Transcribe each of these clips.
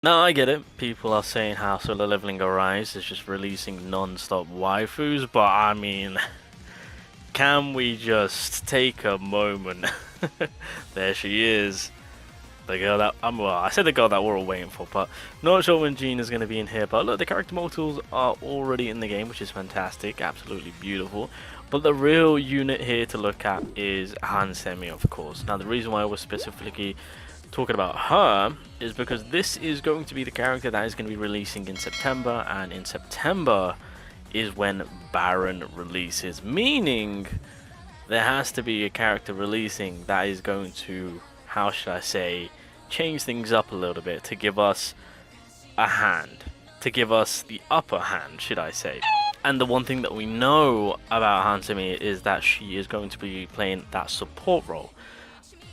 No, I get it. People are saying how Solo Leveling Arise is just releasing non-stop waifus, but I mean, can we just take a moment? There she is. The girl that, well, I said the girl that we're all waiting for, but not sure when Jean is going to be in here. But look, the character models are already in the game, which is fantastic, absolutely beautiful. But the real unit here to look at is Hansemi, of course. Now, the reason why I was specifically talking about her is because this is going to be the character that is going to be releasing in September, and in September is when BARAN releases, meaning there has to be a character releasing that is going to, how should I say, change things up a little bit to give us a hand, to give us the upper hand, should I say. And the one thing that we know about Hansemi is that she is going to be playing that support role.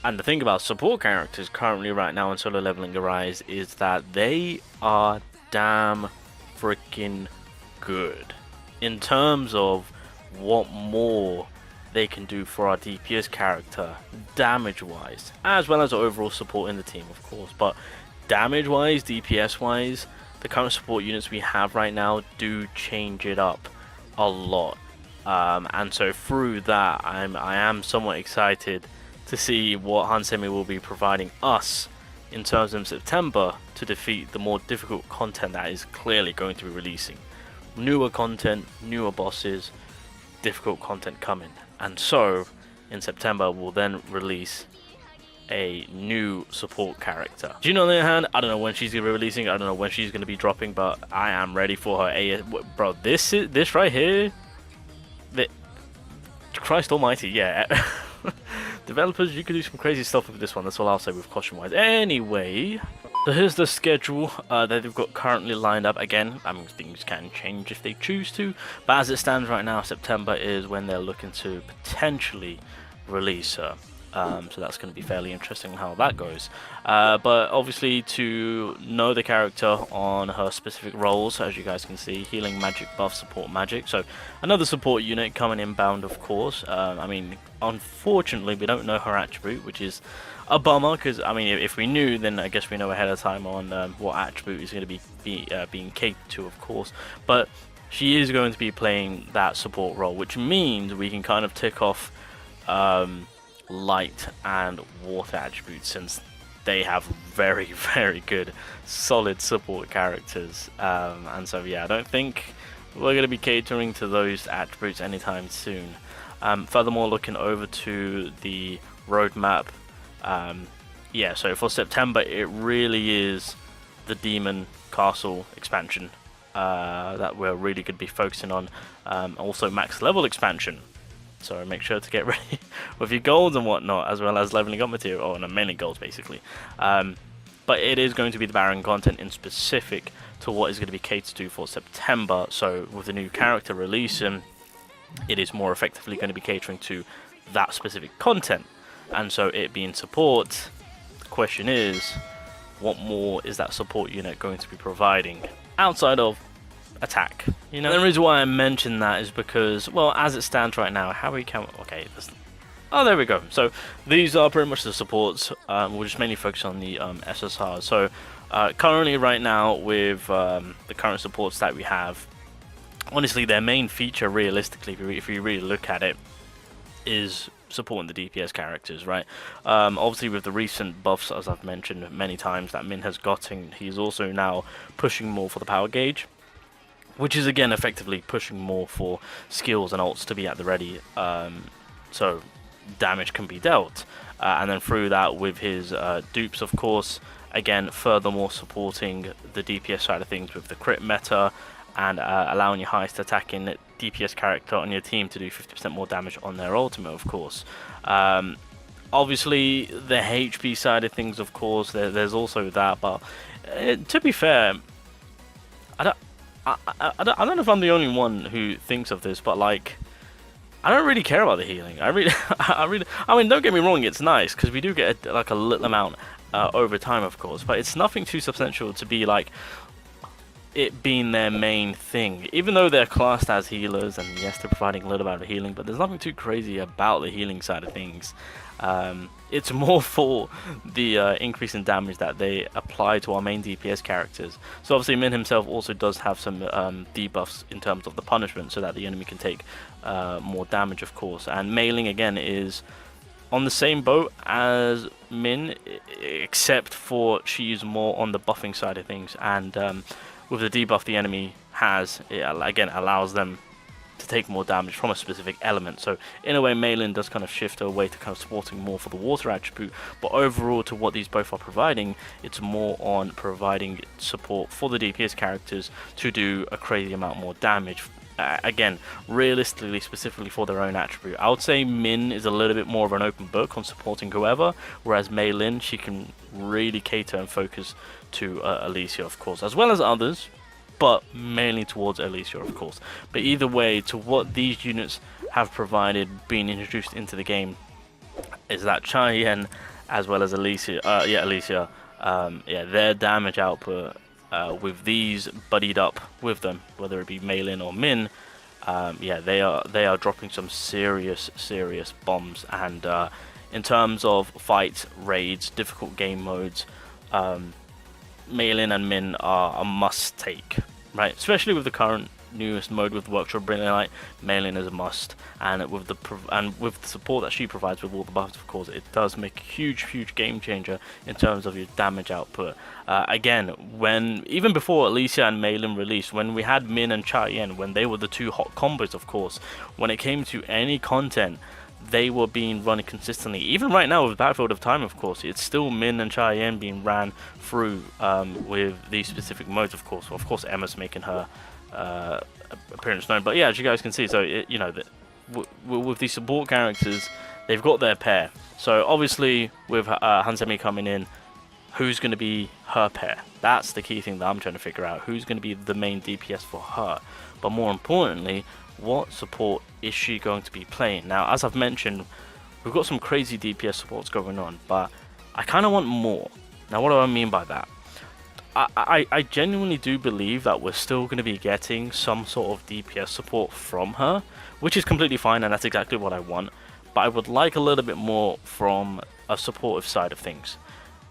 And the thing about support characters currently right now in Solo Leveling Arise is that they are damn freaking good in terms of what more they can do for our DPS character damage wise, as well as overall support in the team, of course. But damage wise, DPS wise, the current support units we have right now do change it up a lot. And so through that, I am somewhat excited to see what Hansemi will be providing us in terms of September to defeat the more difficult content that is clearly going to be releasing. Newer content, newer bosses, difficult content coming. And so, in September, we'll then release a new support character. Do you know, on the other hand, I don't know when she's going to be releasing, I don't know when she's going to be dropping, but I am ready for her. Bro, this right here, Christ almighty, yeah. Developers, you could do some crazy stuff with this one. That's all I'll say with caution-wise. Anyway, so here's the schedule that they've got currently lined up. Again, I mean, things can change if they choose to, but as it stands right now, September is when they're looking to potentially release her. So that's going to be fairly interesting how that goes. But obviously, to know the character on her specific roles, as you guys can see, healing magic, buff, support magic. So another support unit coming inbound, of course. I mean, unfortunately, we don't know her attribute, which is a bummer, because I mean, if we knew, then I guess we know ahead of time on what attribute is going to be being catered to, of course. But she is going to be playing that support role, which means we can kind of tick off light and water attributes, since they have very, very good solid support characters. And so yeah, I don't think we're going to be catering to those attributes anytime soon. Furthermore, looking over to the roadmap, yeah, so for September it really is the Demon Castle expansion that we're really going to be focusing on. Also max level expansion, so make sure to get ready with your golds and whatnot, as well as leveling up material, or no, mainly golds basically. But it is going to be the BARAN content in specific to what is going to be catered to for September. So with the new character releasing, it is more effectively going to be catering to that specific content. And so it being support, the question is, what more is that support unit going to be providing outside of attack? You know, the reason why I mention that is because, well, as it stands right now, how we can, okay, oh, there we go. So these are pretty much the supports. We'll just mainly focus on the SSR. So currently right now with the current supports that we have, honestly, their main feature, realistically, if you really look at it, is supporting the DPS characters, right? Obviously, with the recent buffs, as I've mentioned many times, that Min has gotten, he's also now pushing more for the power gauge, which is again effectively pushing more for skills and ults to be at the ready, so damage can be dealt. And then through that, with his dupes, of course, again, furthermore supporting the DPS side of things with the crit meta, and allowing your highest attacking DPS character on your team to do 50% more damage on their ultimate, of course. Obviously, the HP side of things, of course, there's also that, but to be fair, I don't know if I'm the only one who thinks of this, but like, I don't really care about the healing. I mean, don't get me wrong, it's nice because we do get like a little amount over time, of course, but it's nothing too substantial to be like, it being their main thing, even though they're classed as healers, and yes, they're providing a little bit of healing, but there's nothing too crazy about the healing side of things. It's more for the increase in damage that they apply to our main DPS characters. So obviously Min himself also does have some debuffs in terms of the punishment, so that the enemy can take more damage, of course. And Mei Ling again is on the same boat as Min, except for she's more on the buffing side of things, and with the debuff the enemy has, it again allows them to take more damage from a specific element. So in a way, Mei Ling does kind of shift away to kind of supporting more for the water attribute, but overall to what these both are providing, it's more on providing support for the DPS characters to do a crazy amount more damage. Again, realistically, specifically for their own attribute, I would say Min is a little bit more of an open book on supporting whoever, whereas Mei Ling, she can really cater and focus to Alicia, of course, as well as others, but mainly towards Alicia, of course. But either way, to what these units have provided being introduced into the game, is that Chai Yen as well as Alicia, their damage output with these buddied up with them, whether it be Mei Ling or Min, they are dropping some serious bombs. And in terms of fights, raids, difficult game modes, Mei Ling and Min are a must take, right? Especially with the current newest mode with Workshop Brilliant Light, Mei Ling is a must, and with the support that she provides with all the buffs, of course, it does make a huge game changer in terms of your damage output. Again, even before Alicia and Mei Ling released, when we had Min and Chai Yen, when they were the two hot combos, of course, when it came to any content, they were being run consistently. Even right now with Battlefield of Time, of course, it's still Min and Chai Yen being ran through with these specific modes, of course. Of course, Emma's making her appearance known, but yeah, as you guys can see, so with these support characters, they've got their pair. So obviously with Hansemi coming in, who's going to be her pair? That's the key thing that I'm trying to figure out. Who's going to be the main DPS for her? But more importantly, what support is she going to be playing? Now, as I've mentioned, we've got some crazy DPS supports going on, but I kind of want more. Now, what do I mean by that? I genuinely do believe that we're still going to be getting some sort of DPS support from her, which is completely fine, and that's exactly what I want. But I would like a little bit more from a supportive side of things.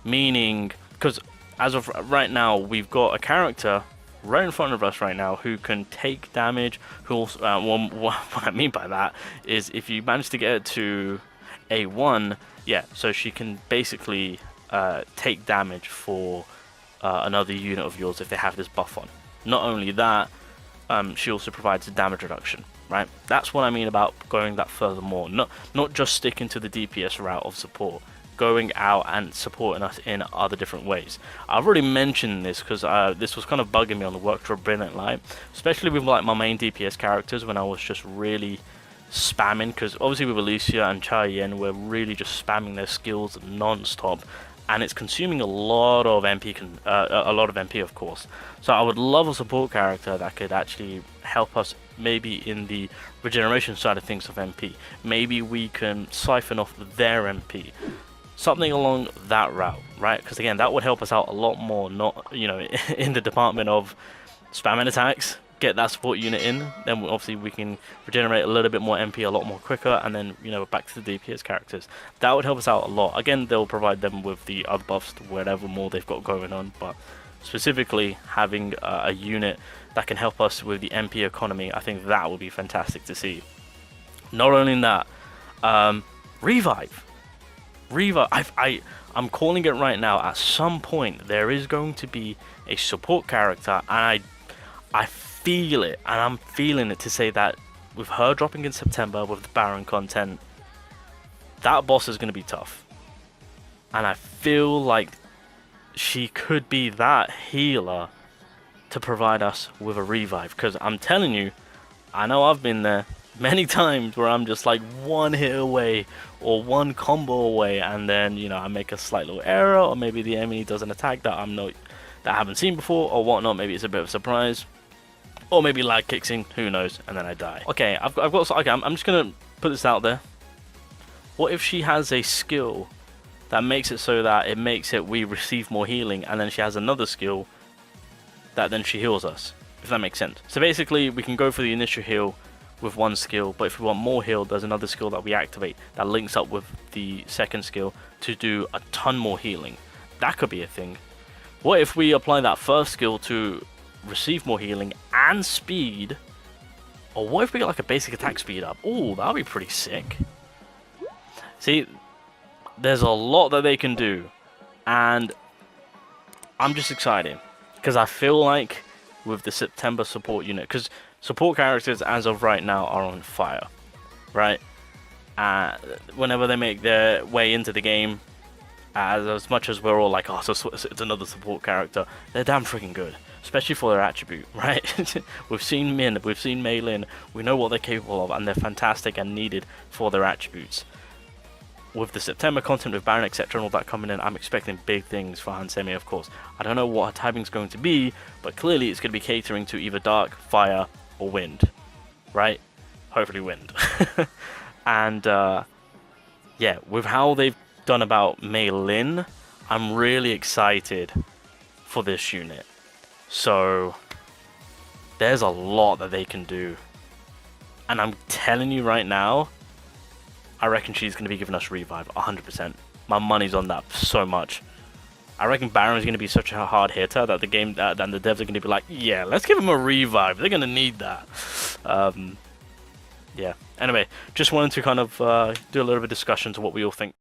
Meaning, because as of right now, we've got a character right in front of us right now who can take damage, who also, what I mean by that is if you manage to get it to A1, so she can basically take damage for another unit of yours if they have this buff on. Not only that, she also provides a damage reduction, right? That's what I mean about going that furthermore, not just sticking to the DPS route of support, going out and supporting us in other different ways. I've already mentioned this because this was kind of bugging me on the Workshop Brilliant Light, especially with like my main DPS characters when I was just really spamming, because obviously with Alicia and Chai Yen, we're really just spamming their skills non-stop, and it's consuming a lot of MP, of course. So I would love a support character that could actually help us maybe in the regeneration side of things of MP. Maybe we can siphon off their MP. Something along that route, right? Because again, that would help us out a lot more, not, in the department of spamming attacks, get that support unit in, then obviously we can regenerate a little bit more MP a lot more quicker, and then back to the DPS characters. That would help us out a lot. Again, they'll provide them with the other buffs to whatever more they've got going on, but specifically having a unit that can help us with the MP economy, I think that would be fantastic to see. Not only that, revive. I'm calling it right now. At some point there is going to be a support character, and I feel it, and I'm feeling it to say that with her dropping in September with the BARAN content, that boss is going to be tough, and I feel like she could be that healer to provide us with a revive. Because I'm telling you, I know I've been there many times where I'm just like one hit away or one combo away, and then I make a slight little error, or maybe the enemy does an attack that I haven't seen before or whatnot. Maybe it's a bit of a surprise, or maybe lag kicks in, who knows, and then I die. Okay, I'm just gonna put this out there. What if she has a skill that makes it so that we receive more healing, and then she has another skill that then she heals us, if that makes sense. So basically, we can go for the initial heal with one skill, but if we want more heal, there's another skill that we activate that links up with the second skill to do a ton more healing. That could be a thing. What if we apply that first skill to receive more healing and speed? Or what if we get like a basic attack speed up? Oh, that would be pretty sick. See, there's a lot that they can do, and I'm just excited because I feel like with the September support unit, because support characters as of right now are on fire, right? Whenever they make their way into the game, as much as we're all like, oh, so it's another support character, they're damn freaking good, especially for their attribute, right? We've seen Min, we've seen Mei Lin, we know what they're capable of, and they're fantastic and needed for their attributes. With the September content with Baran, etc. and all that coming in, I'm expecting big things for Hansemi, of course. I don't know what her typing's going to be, but clearly it's going to be catering to either dark, fire, or wind, right? Hopefully wind. And yeah, with how they've done about Mei Lin, I'm really excited for this unit. So there's a lot that they can do, and I'm telling you right now, I reckon she's going to be giving us revive 100%. My money's on that so much. I reckon Baran is going to be such a hard hitter that the game, then the devs are going to be like, yeah, let's give him a revive. They're going to need that. Yeah. Anyway, just wanted to kind of do a little bit of discussion to what we all think.